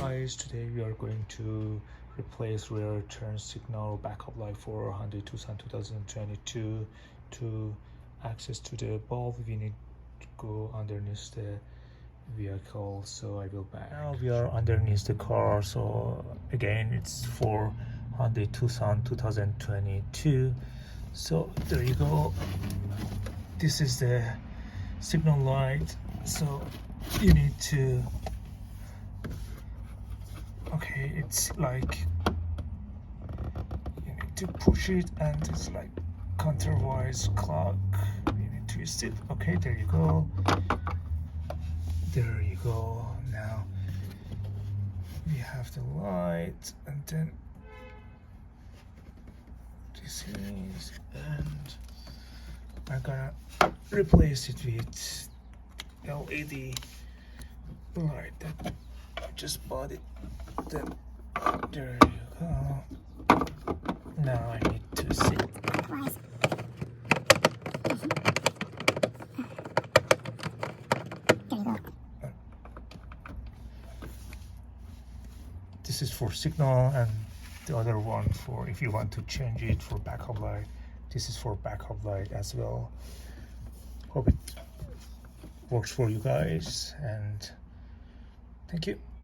guys, today we are going to replace rear turn signal backup light for Hyundai Tucson 2022. To access to the bulb, we need to go underneath the vehicle, so I will back. Now we are underneath the car, so again it's for Hyundai Tucson 2022. So there you go, this is the signal light, so you need to, okay, it's like you need to push it and it's like counterwise clock, you need to twist it. Okay, there you go, there you go. Now we have the light, and then this is, and I'm gonna replace it with LED light that I just bought it. Then there you go. Now I need to see. This is for signal, and the other one for if you want to change it for backup light. This is for backup light as well. Hope it works for you guys, and thank you.